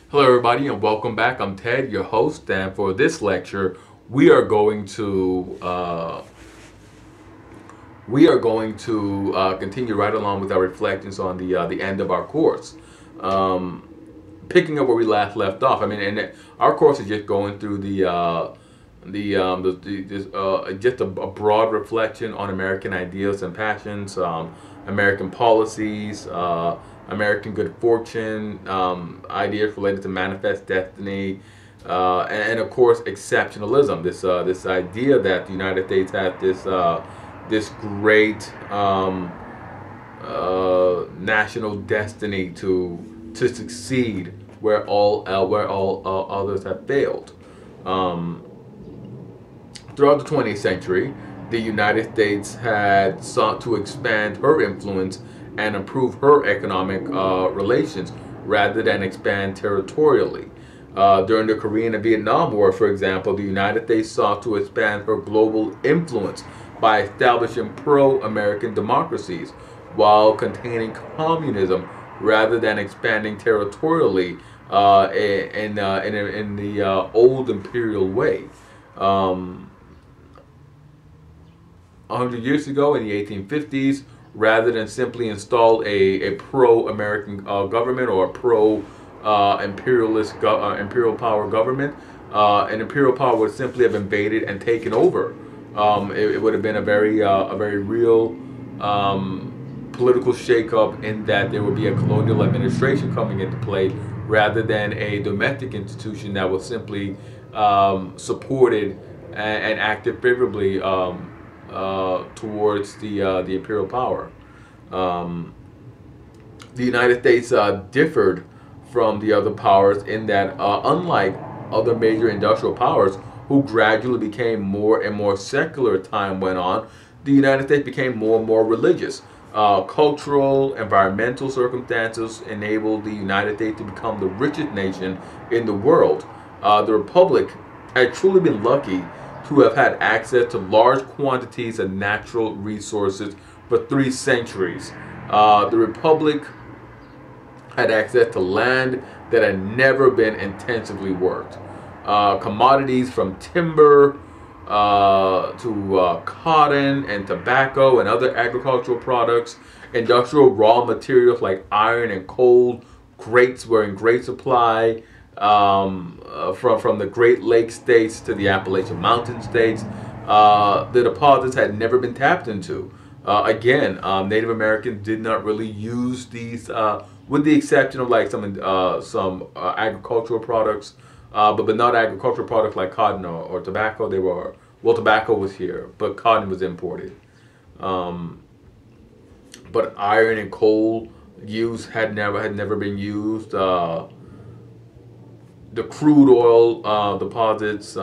Hello, everybody, and welcome back. I'm Ted, your host, and for this lecture, we are going to continue right along with our reflections on the end of our course, um, picking up where we last left off. I mean, and our course is just going through just a broad reflection on American ideals and passions, American policies, American good fortune, ideas related to manifest destiny, and of course exceptionalism. This idea that the United States has this great national destiny to succeed where all others have failed. Um, Throughout the 20th century, the United States had sought to expand her influence and improve her economic relations rather than expand territorially. During the Korean and Vietnam War, for example, the United States sought to expand her global influence by establishing pro-American democracies while containing communism rather than expanding territorially in the old imperial way. Um, 100 years ago in the 1850s, rather than simply install a pro-American government or a pro-imperialist imperial power government, an imperial power would simply have invaded and taken over. It would have been a very real political shakeup in that there would be a colonial administration coming into play rather than a domestic institution that was simply supported and acted favorably towards the imperial power. Um, the United States differed from the other powers in that, unlike other major industrial powers who gradually became more and more secular as time went on, the United States became more and more religious. Cultural, environmental circumstances enabled the United States to become the richest nation in the world. The Republic had truly been lucky to have had access to large quantities of natural resources for 3 centuries. The Republic had access to land that had never been intensively worked. Commodities from timber to cotton and tobacco and other agricultural products, industrial raw materials like iron and coal, grapes were in great supply. From the Great Lakes states to the Appalachian Mountain states, the deposits had never been tapped into. Again, Native Americans did not really use these, with the exception of like some agricultural products, but not agricultural products like cotton or tobacco. They were well, tobacco was here, but cotton was imported. Um, but iron and coal use had never been used. The crude oil deposits,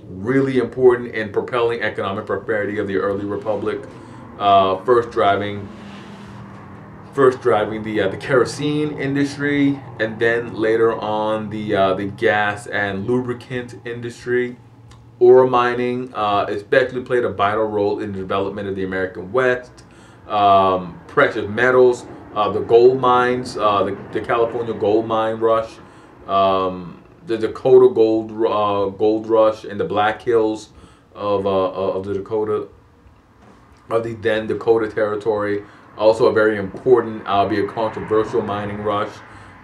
really important in propelling economic prosperity of the early republic. First driving the kerosene industry, and then later on the gas and lubricant industry. Ore mining especially played a vital role in the development of the American West. Precious metals, the gold mines, the California gold mine rush, the Dakota gold rush, and the Black Hills of the Dakota of the then Dakota Territory. Also a very important, albeit controversial, mining rush.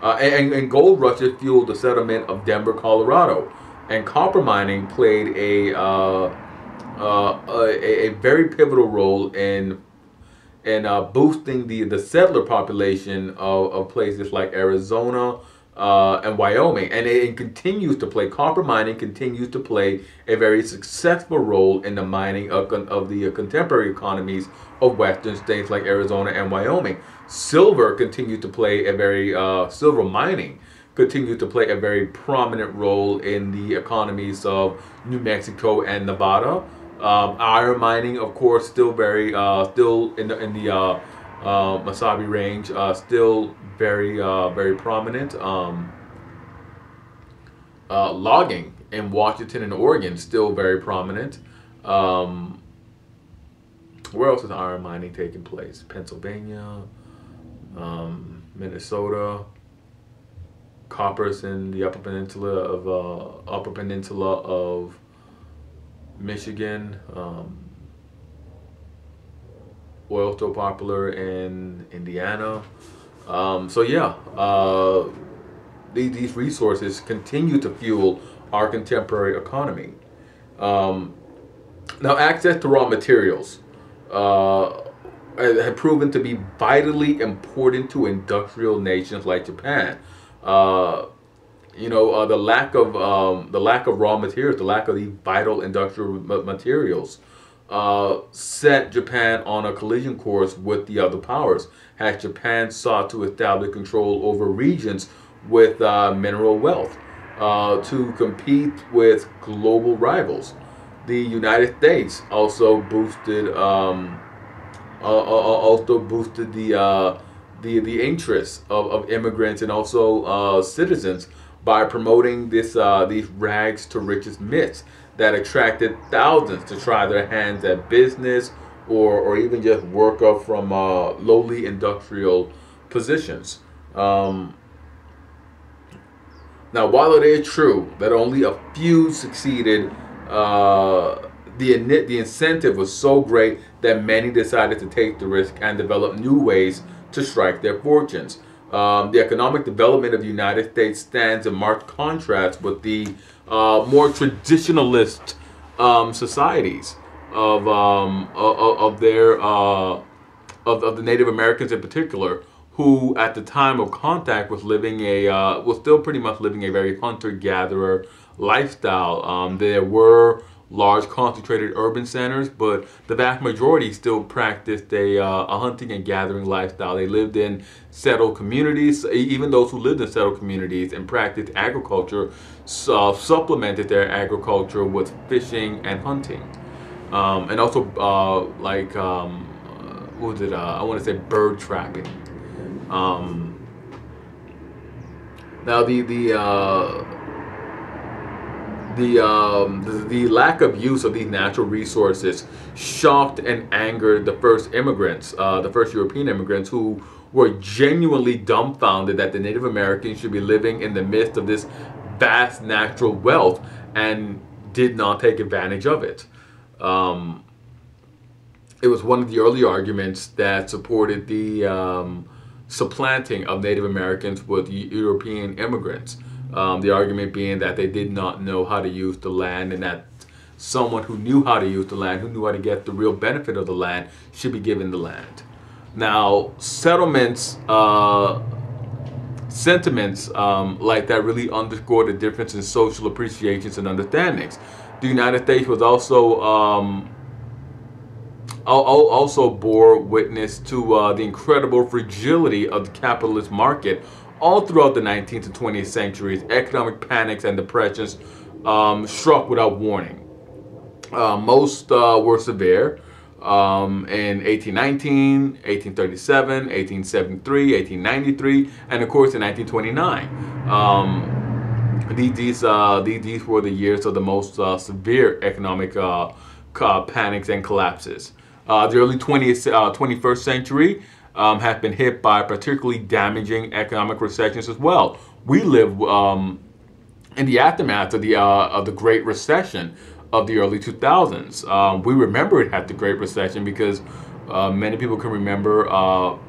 And gold rushes fueled the settlement of Denver, Colorado. And copper mining played a very pivotal role in boosting the settler population of places like Arizona and Wyoming. And it continues to play, copper mining continues to play a very successful role in the mining of the contemporary economies of western states like Arizona and Wyoming. Silver mining continued to play a very prominent role in the economies of New Mexico and Nevada. Iron mining, of course, still in the Masabi Range, still very prominent. Logging in Washington and Oregon, still very prominent. Um, where else is iron mining taking place? Pennsylvania, Minnesota. coppers in the Upper Peninsula of Michigan. Oil still popular in Indiana. So yeah, these resources continue to fuel our contemporary economy. Um, Now, access to raw materials have proven to be vitally important to industrial nations like Japan. Uh, the lack of raw materials, the lack of the vital industrial materials, set Japan on a collision course with the other powers. As Japan sought to establish control over regions with mineral wealth to compete with global rivals. The United States also boosted the interests of immigrants and also citizens by promoting these rags to riches myths that attracted thousands to try their hands at business or even just work up from lowly industrial positions. Um, Now, while it is true that only a few succeeded, the incentive was so great that many decided to take the risk and develop new ways to strike their fortunes. The economic development of the United States stands in marked contrast with the more traditionalist societies of their of the Native Americans in particular, who at the time of contact was still pretty much living a very hunter-gatherer lifestyle. There were large concentrated urban centers, but the vast majority still practiced a hunting and gathering lifestyle. They lived in settled communities. Even those who lived in settled communities and practiced agriculture supplemented their agriculture with fishing and hunting, and also what was it? I want to say bird trapping. Um, Now the lack of use of these natural resources shocked and angered the first immigrants, the first European immigrants, who were genuinely dumbfounded that the Native Americans should be living in the midst of this vast natural wealth and did not take advantage of it. Um, it was one of the early arguments that supported the supplanting of Native Americans with European immigrants. The argument being that they did not know how to use the land, and that someone who knew how to use the land, who knew how to get the real benefit of the land, should be given the land. Now, sentiments like that really underscore the difference in social appreciations and understandings. The United States was also bore witness to the incredible fragility of the capitalist market all throughout the 19th and 20th centuries. Economic panics and depressions struck without warning. Most were severe in 1819, 1837, 1873, 1893, and of course in 1929. These were the years of the most severe economic panics and collapses. The early 21st century have been hit by particularly damaging economic recessions as well. We live in the aftermath of the Great Recession of the early 2000s. We remember it had the Great Recession because many people can remember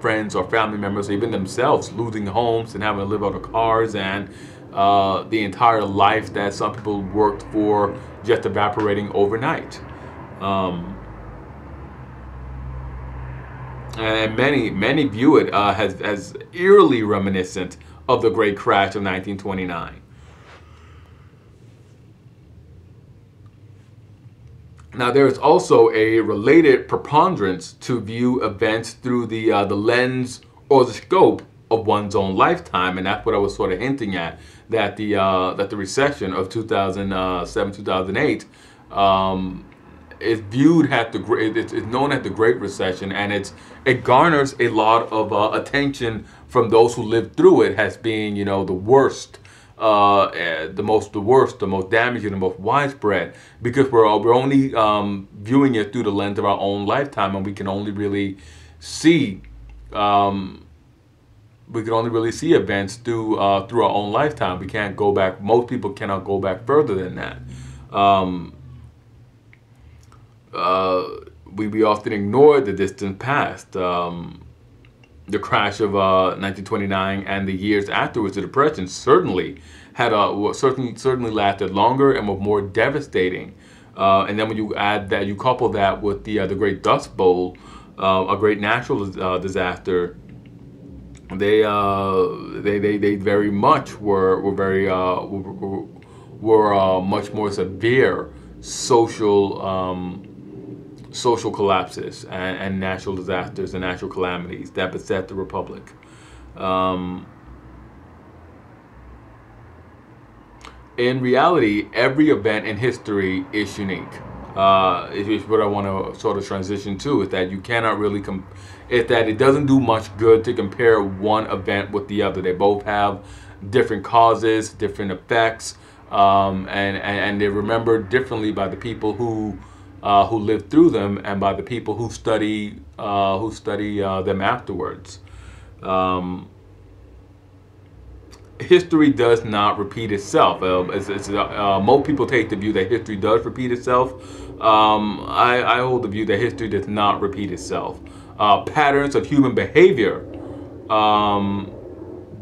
friends or family members, even themselves, losing homes and having to live out of cars, and the entire life that some people worked for just evaporating overnight. And many view it as eerily reminiscent of the Great Crash of 1929. Now, there is also a related preponderance to view events through the lens or the scope of one's own lifetime, and that's what I was sort of hinting at, that the recession of 2007-2008 is viewed at it's known as the Great Recession, and it garners a lot of attention from those who lived through it as being, the worst, the most damaging, the most widespread, because we're only viewing it through the lens of our own lifetime, and we can only really see we can only really see events through our own lifetime. We can't go back. Most people cannot go back further than that. Um, we often ignore the distant past. The crash of 1929 and the years afterwards, the Depression certainly had certainly lasted longer and were more devastating. And then when you add that, you couple that with the Great Dust Bowl, a great natural disaster. They very much were much more severe social collapses and natural disasters and natural calamities that beset the Republic. In reality, every event in history is unique. Is what I want to sort of transition to, is that you cannot really is that it doesn't do much good to compare one event with the other. They both have different causes, different effects, and they're remembered differently by the people who lived through them and by the people who study them afterwards. History does not repeat itself. Most people take the view that history does repeat itself. I hold the view that history does not repeat itself. Patterns of human behavior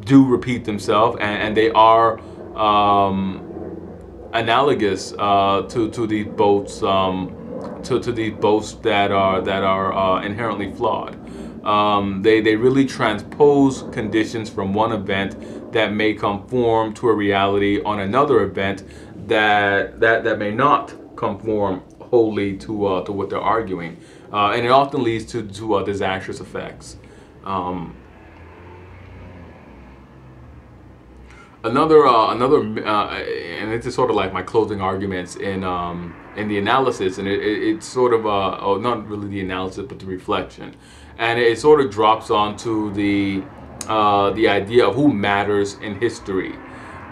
do repeat themselves, and they are analogous to these boats that are inherently flawed. They really transpose conditions from one event that may conform to a reality on another event that may not conform wholly to what they're arguing, and it often leads to disastrous effects. Another and this is sort of like my closing arguments in the analysis, and it's sort of not really the analysis but the reflection, and it sort of drops onto the idea of who matters in history,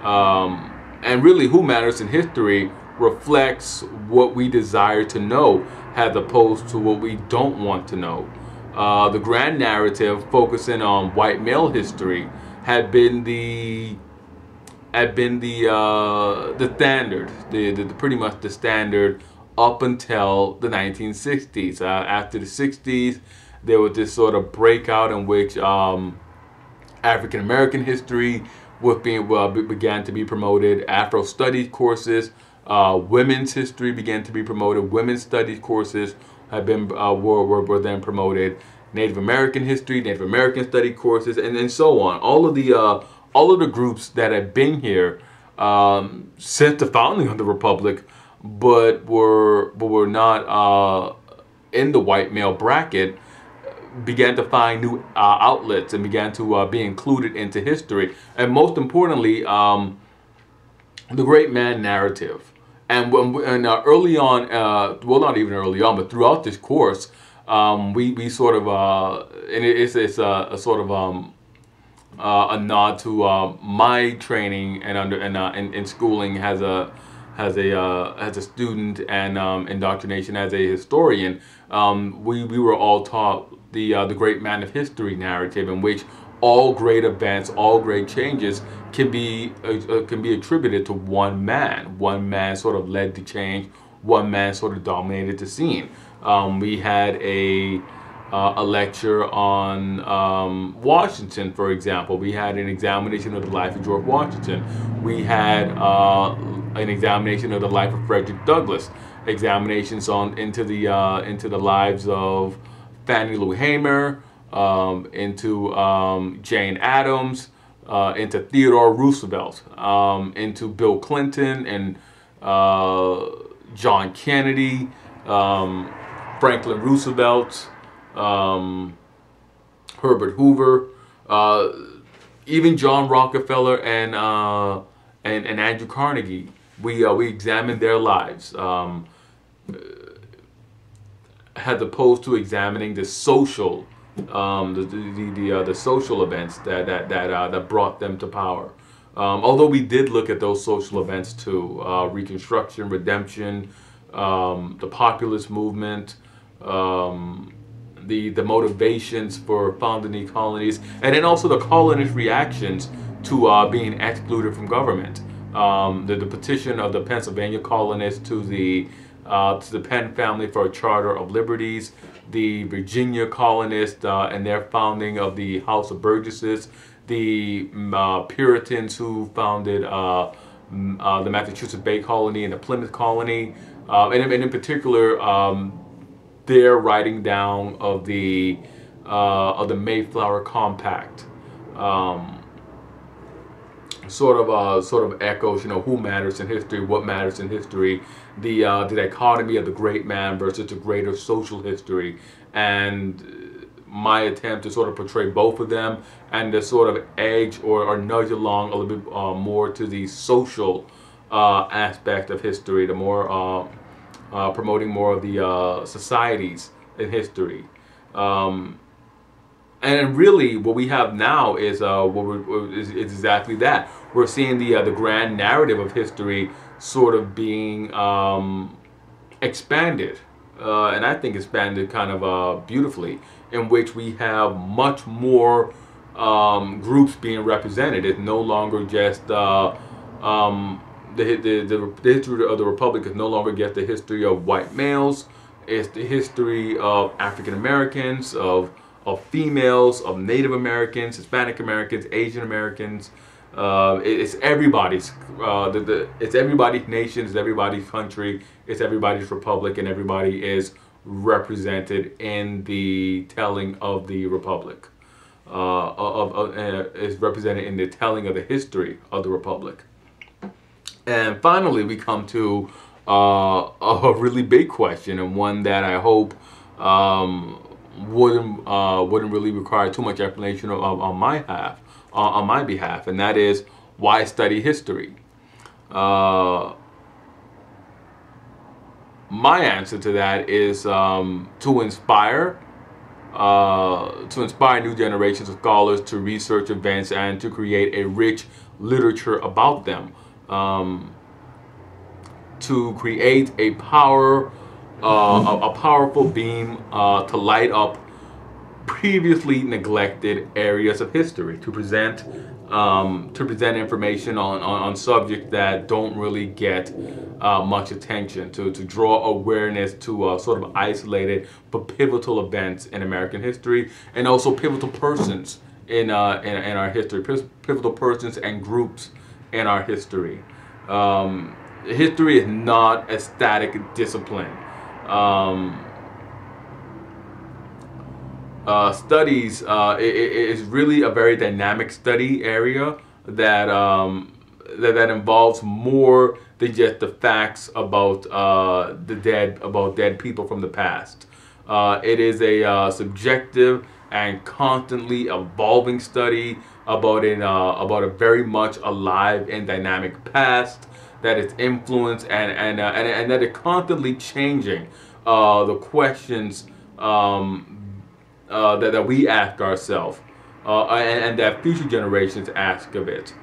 and really who matters in history reflects what we desire to know as opposed to what we don't want to know. The grand narrative focusing on white male history had been the standard, pretty much the standard up until the 1960s. After the 60s, there was this sort of breakout in which African American history began to be promoted. Afro studies courses, women's history began to be promoted. Women's studies courses were then promoted. Native American history, Native American study courses, and so on. All of the groups that have been here since the founding of the Republic, but were not in the white male bracket, began to find new outlets and began to be included into history. And most importantly, the great man narrative. And early on, well, not even early on, but throughout this course, we sort of, and it's a sort of a nod to my training and in schooling as a student and indoctrination as a historian. We were all taught the great man of history narrative, in which all great events, all great changes can be attributed to one man. One man sort of led the change. One man sort of dominated the scene. We had a lecture on Washington, for example. We had an examination of the life of George Washington. We had an examination of the life of Frederick Douglass. Examinations into the lives of Fannie Lou Hamer, into Jane Addams, into Theodore Roosevelt, into Bill Clinton and John Kennedy, Franklin Roosevelt, Herbert Hoover, even John Rockefeller and Andrew Carnegie. We examined their lives, as opposed to examining the social, the social events that brought them to power. Although we did look at those social events too, Reconstruction, Redemption, the populist movement, the motivations for founding the colonies, and then also the colonists' reactions to being excluded from government. The petition of the Pennsylvania colonists to the Penn family for a Charter of Liberties, the Virginia colonists and their founding of the House of Burgesses, the Puritans who founded the Massachusetts Bay Colony and the Plymouth Colony, and in particular their writing down of the Mayflower Compact. Sort of echoes, who matters in history, what matters in history, the dichotomy of the great man versus the greater social history, and my attempt to sort of portray both of them, and to sort of edge or nudge along a little bit more to the social aspect of history, the more promoting more of the societies in history. And really, what we have now is is exactly that. We're seeing the grand narrative of history sort of being expanded, and I think expanded kind of beautifully, in which we have much more groups being represented. It's no longer just the history of the Republic is no longer just the history of white males. It's the history of African Americans, of females, of Native Americans, Hispanic Americans, Asian Americans. It's everybody's. It's everybody's nation. It's everybody's country. It's everybody's republic, and everybody is represented in the telling of the republic. Is represented in the telling of the history of the republic. And finally, we come to a really big question, and one that I hope wouldn't really require too much explanation on my behalf, and that is, why study history? My answer to that is to inspire new generations of scholars to research events and to create a rich literature about them, to create a powerful beam to light up previously neglected areas of history, to present information on subjects that don't really get much attention, to draw awareness to sort of isolated but pivotal events in American history, and also pivotal persons in our history, pivotal persons and groups in our history. History is not a static discipline. Studies is really a very dynamic study area that that involves more than just the facts about dead people from the past. It is a subjective and constantly evolving study about a very much alive and dynamic past that is influenced and that is constantly changing the questions that we ask ourselves, and that future generations ask of it,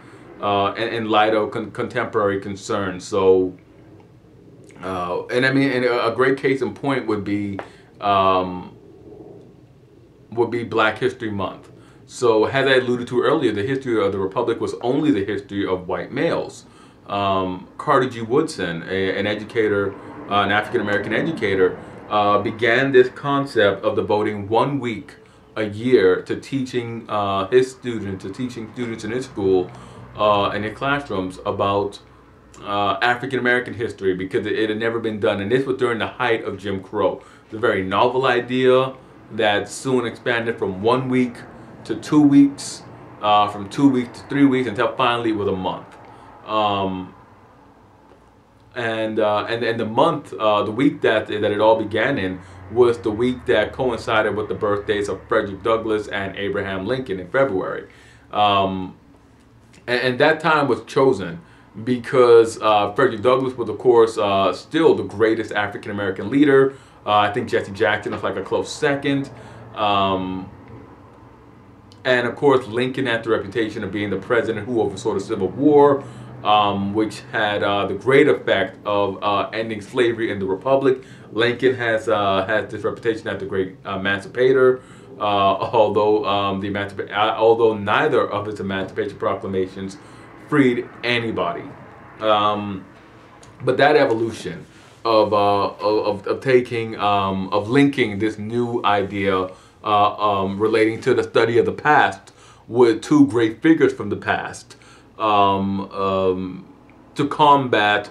in light of contemporary concerns. So, and I mean, and a great case in point would be Black History Month. So, as I alluded to earlier, the history of the Republic was only the history of white males. Carter G. Woodson, an educator, an African-American educator, began this concept of devoting 1 week a year to teaching students in his school, in his classrooms, about African-American history, because it had never been done. And this was during the height of Jim Crow. It's a very novel idea that soon expanded from 1 week to 2 weeks, from 2 weeks to 3 weeks, until finally it was a month. And the month, the week that it all began in, was the week that coincided with the birthdays of Frederick Douglass and Abraham Lincoln in February. And that time was chosen because Frederick Douglass was, of course, still the greatest African-American leader. I think Jesse Jackson was like a close second. And of course, Lincoln had the reputation of being the president who oversaw the Civil War. which had the great effect of ending slavery in the Republic. Lincoln has this reputation as the great emancipator, although neither of his Emancipation Proclamations freed anybody. But that evolution of taking of linking this new idea relating to the study of the past with two great figures from the past to combat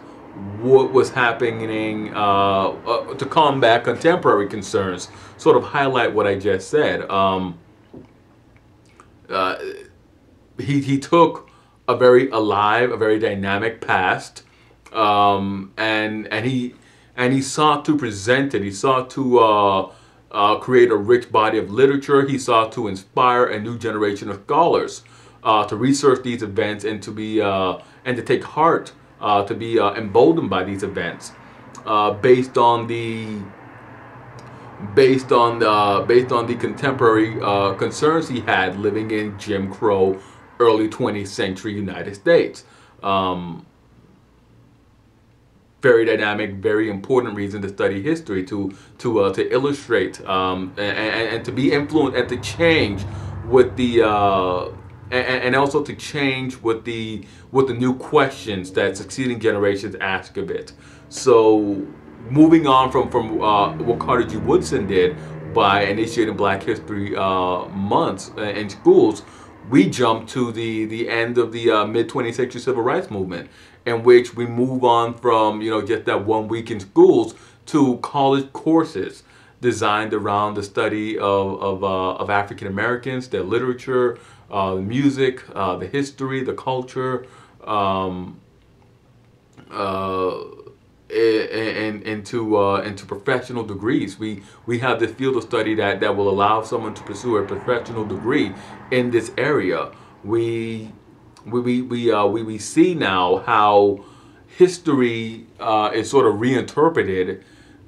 what was happening, to combat contemporary concerns, sort of highlight what I just said. He took a very alive, a very dynamic past, and he sought to present it. He sought to create a rich body of literature. He sought to inspire a new generation of scholars to research these events and to be and to take heart, to be emboldened by these events, based on the contemporary concerns he had living in Jim Crow, early 20th century United States. Very dynamic, very important reason to study history, to illustrate and to be influenced and to change with the and also to change with the new questions that succeeding generations ask of it. So moving on from what Carter G. Woodson did by initiating Black History months in schools, we jump to the end of the mid 20th century civil rights movement, in which we move on from just that 1 week in schools to college courses designed around the study of African Americans, their literature, the music, the history, the culture, into professional degrees. We have this field of study that will allow someone to pursue a professional degree in this area. We see now how history is sort of reinterpreted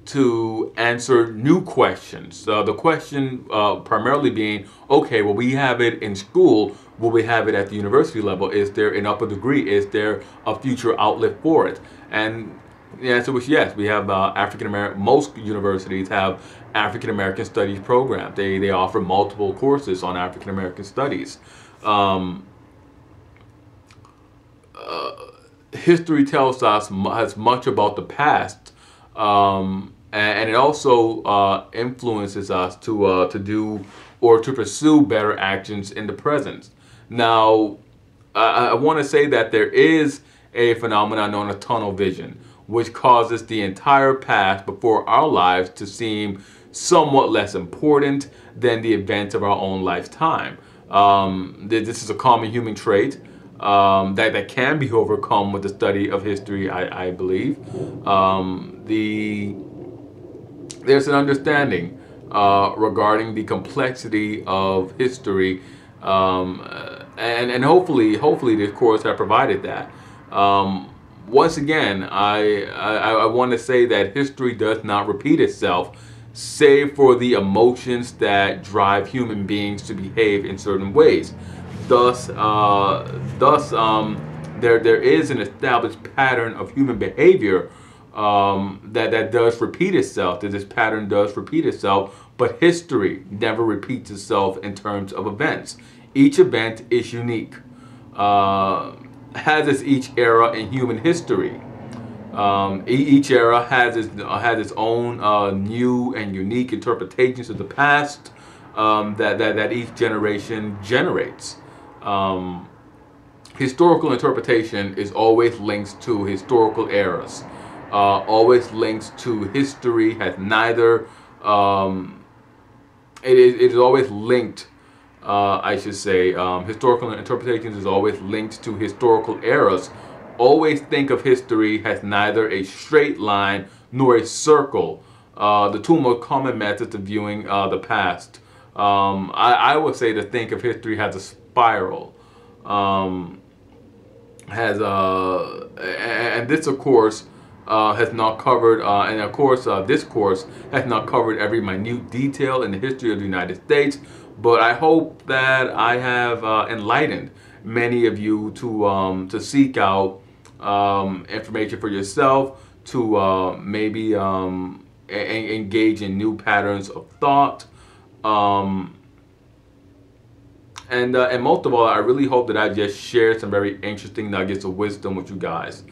to answer new questions. The question primarily being, okay, well, we have it in school. Will we have it at the university level? Is there an upper degree? Is there a future outlet for it? And the answer was yes. We have African American. Most universities have African American Studies programs. They offer multiple courses on African American studies. History tells us as much about the past, and it also influences us to do or to pursue better actions in the present. Now, I want to say that there is a phenomenon known as tunnel vision, which causes the entire past before our lives to seem somewhat less important than the events of our own lifetime. This is a common human trait that can be overcome with the study of history, I believe. There's an understanding regarding the complexity of history, and hopefully this course has provided that. Once again, I want to say that history does not repeat itself, save for the emotions that drive human beings to behave in certain ways. Thus, there is an established pattern of human behavior that does repeat itself. That this pattern does repeat itself, but history never repeats itself in terms of events. Each event is unique, has each era in human history. Each era has its own new and unique interpretations of the past that each generation generates. Historical interpretation is always linked to historical eras, always linked to history, has neither, it is always linked, I should say, historical interpretations is always linked to historical eras. Always think of history as neither a straight line nor a circle, the two most common methods of viewing the past. I would say to think of history as a spiral. And this, of course, has not covered, and of course, this course has not covered every minute detail in the history of the United States. But I hope that I have enlightened many of you to seek out information for yourself, to maybe engage in new patterns of thought. And most of all, I really hope that I just shared some very interesting nuggets of wisdom with you guys.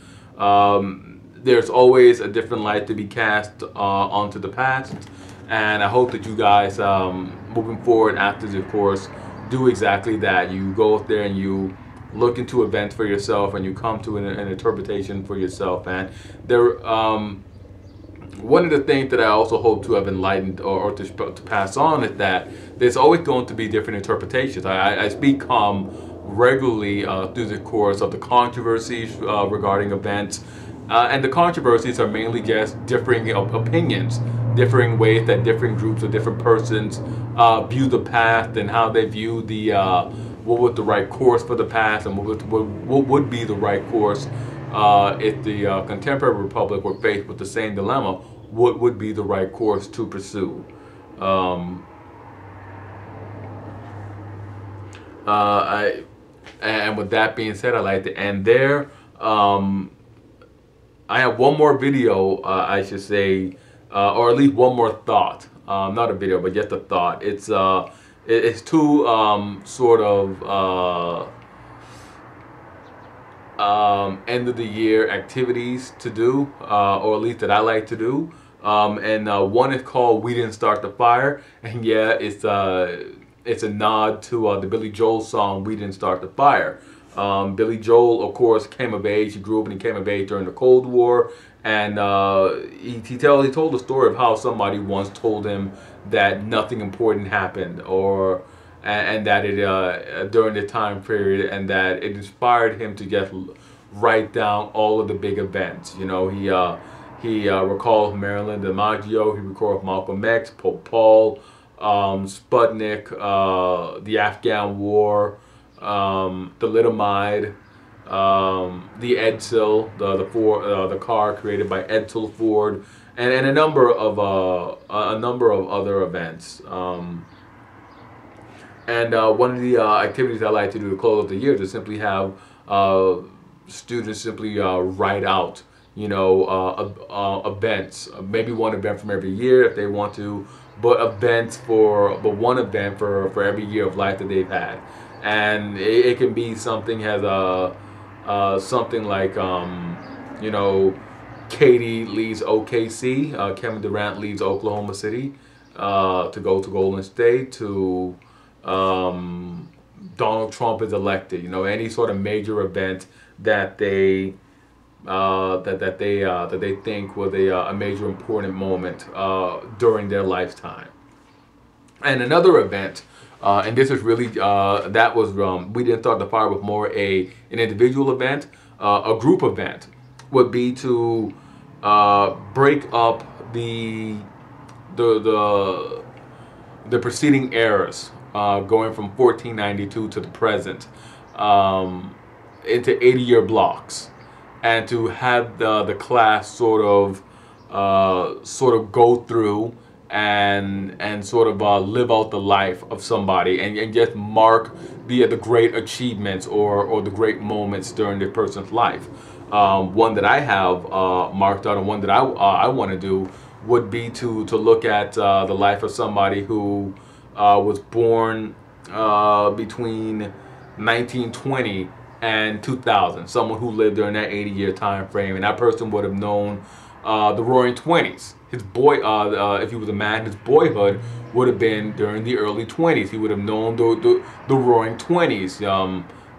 There's always a different light to be cast onto the past, and I hope that you guys, moving forward after the course, do exactly that. You go out there and you look into events for yourself, and you come to an interpretation for yourself. And there, one of the things that I also hope to have enlightened or to pass on is that there's always going to be different interpretations. I speak regularly through the course of the controversies regarding events, and the controversies are mainly just differing opinions, differing ways that different groups or different persons view the past, and how they view the what was the right course for the past, and what would be the right course if the contemporary republic were faced with the same dilemma. What would be the right course to pursue? And with that being said, I'd like to end there. I have one more video, I should say, or at least one more thought. Not a video, but just a thought. It's two sort of end of the year activities to do, or at least that I like to do. And one is called "We Didn't Start the Fire," and yeah, it's a nod to the Billy Joel song "We Didn't Start the Fire." Billy Joel, of course, came of age. He grew up and he came of age during the Cold War, and he told the story of how somebody once told him that nothing important happened, and that it during the time period, and that it inspired him to just write down all of the big events. You know, he recalled Marilyn DiMaggio, he recalled Malcolm X, Pope Paul, Sputnik, the Afghan War, the Thalidomide, the Edsel, the car created by Edsel Ford, and a number of other events. And one of the activities I like to do to close out the year is to simply have students simply write out, you know, events, maybe one event from every year if they want to, but one event for every year of life that they've had. And it can be something something like you know, Katie leaves OKC, Kevin Durant leaves Oklahoma City to go to Golden State, to Donald Trump is elected. You know, any sort of major event that they that they think was a major important moment during their lifetime. And another event, and this is really that was We Didn't Start the Fire with more an individual event. A group event would be to break up the preceding eras, going from 1492 to the present, into 80-year blocks, and to have the class sort of go through and sort of live out the life of somebody, and just mark the great achievements or the great moments during the person's life. One that I have marked out, and one that I want to do, would be to look at the life of somebody who was born between 1920 and 2000, someone who lived during that 80-year time frame, and that person would have known the Roaring Twenties. His if he was a man, his boyhood would have been during the early 20s. He would have known the Roaring Twenties.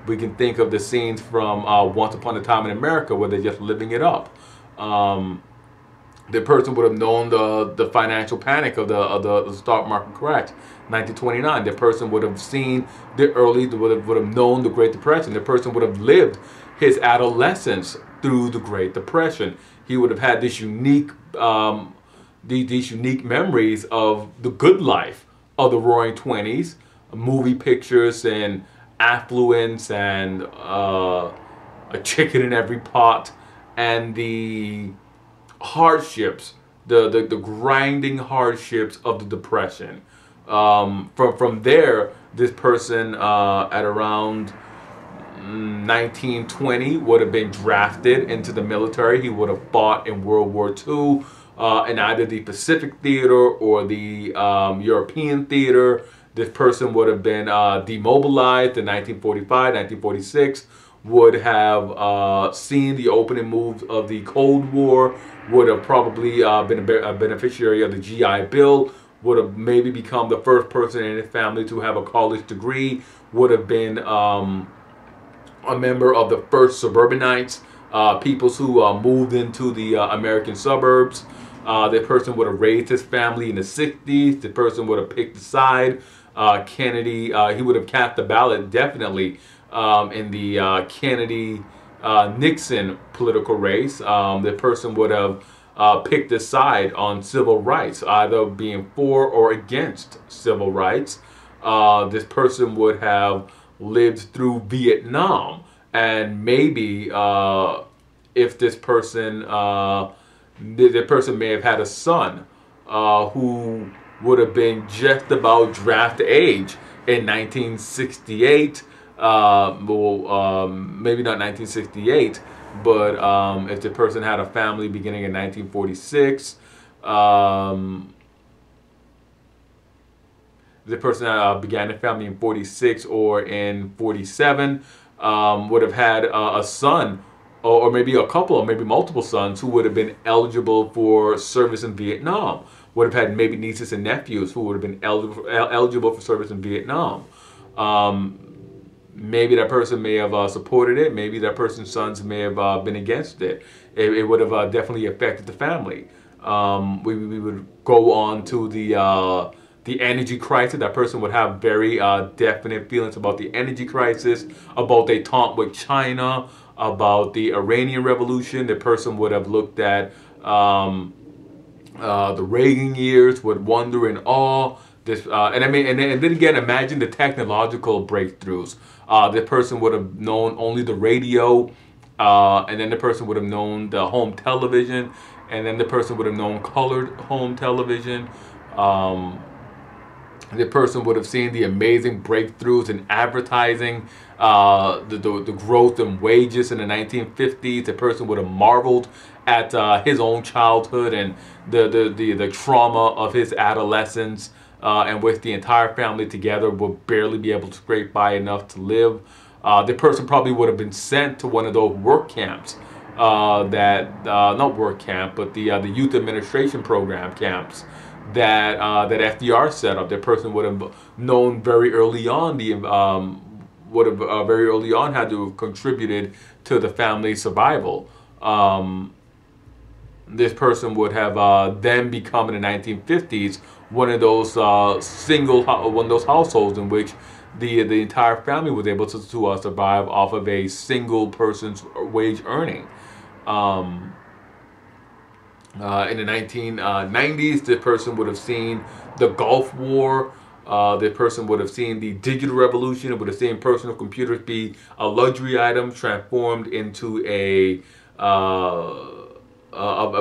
We can think of the scenes from Once Upon a Time in America, where they're just living it up. The person would have known the financial panic of the stock market crash, 1929. The person would have seen would have known the Great Depression. The person would have lived his adolescence through the Great Depression. He would have had this unique these unique memories of the good life of the Roaring Twenties, movie pictures and affluence and a chicken in every pot, and the hardships, the grinding hardships of the Depression. From there, this person at around 1920 would have been drafted into the military. He would have fought in World War II in either the Pacific Theater or the European Theater. This person would have been demobilized in 1945, 1946, would have seen the opening moves of the Cold War, would have probably been a beneficiary of the GI Bill, would have maybe become the first person in his family to have a college degree, would have been a member of the first suburbanites, peoples who moved into the American suburbs. The person would have raised his family in the 60s. The person would have picked a side. Kennedy, he would have cast the ballot definitely in the Kennedy-Nixon political race. The person would have picked a side on civil rights, either being for or against civil rights. This person would have lived through Vietnam, and maybe if this person, the person may have had a son who would have been just about draft age in 1968. Maybe not 1968, but if the person had a family beginning in 1946, the person began a family in 46 or in 47, would have had a son, or maybe a couple, or maybe multiple sons who would have been eligible for service in Vietnam. Would have had maybe nieces and nephews who would have been eligible for service in Vietnam. Maybe that person may have supported it. Maybe that person's sons may have been against it. It would have definitely affected the family. We would go on to the energy crisis. That person would have very definite feelings about the energy crisis, about détente with China, about the Iranian Revolution. The person would have looked at the Reagan years, would wonder in awe. This and then again, imagine the technological breakthroughs. The person would have known only the radio, and then the person would have known the home television, and then the person would have known colored home television. The person would have seen the amazing breakthroughs in advertising, the growth in wages in the 1950s. The person would have marveled at his own childhood and the trauma of his adolescence, and with the entire family together would barely be able to scrape by enough to live. The person probably would have been sent to one of those work camps, not work camp, but the youth administration program camps that FDR set up. That person would have known very early on very early on had to have contributed to the family's survival. This person would have then become in the 1950s one of those households in which the entire family was able to survive off of a single person's wage earning. In the 1990s, the person would have seen the Gulf War. The person would have seen the digital revolution. It would have seen personal computers be a luxury item transformed into a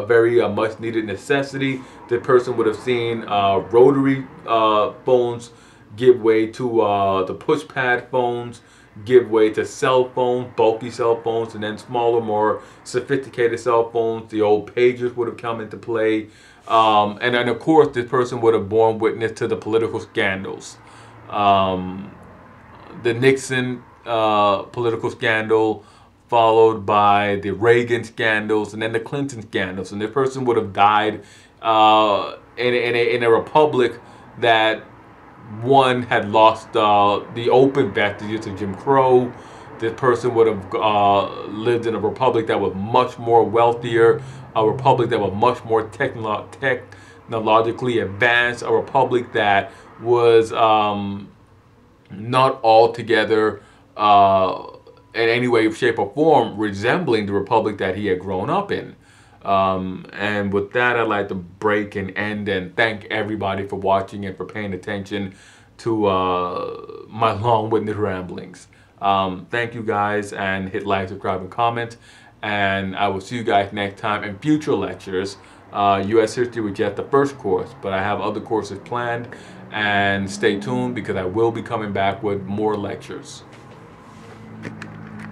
very much needed necessity. The person would have seen rotary phones give way to the push pad phones, give way to cell phones, bulky cell phones, and then smaller, more sophisticated cell phones. The old pagers would have come into play. And then, of course, this person would have borne witness to the political scandals. The Nixon political scandal, followed by the Reagan scandals, and then the Clinton scandals. And this person would have died in a republic that one had lost the open vestiges of Jim Crow. This person would have lived in a republic that was much more wealthier, a republic that was much more technologically advanced, a republic that was not altogether in any way, shape, or form resembling the republic that he had grown up in. And with that, I'd like to break and end and thank everybody for watching and for paying attention to my long-winded ramblings. Thank you guys, and hit like, subscribe, and comment. And I will see you guys next time in future lectures. U.S. History was just the first course, but I have other courses planned. And stay tuned, because I will be coming back with more lectures.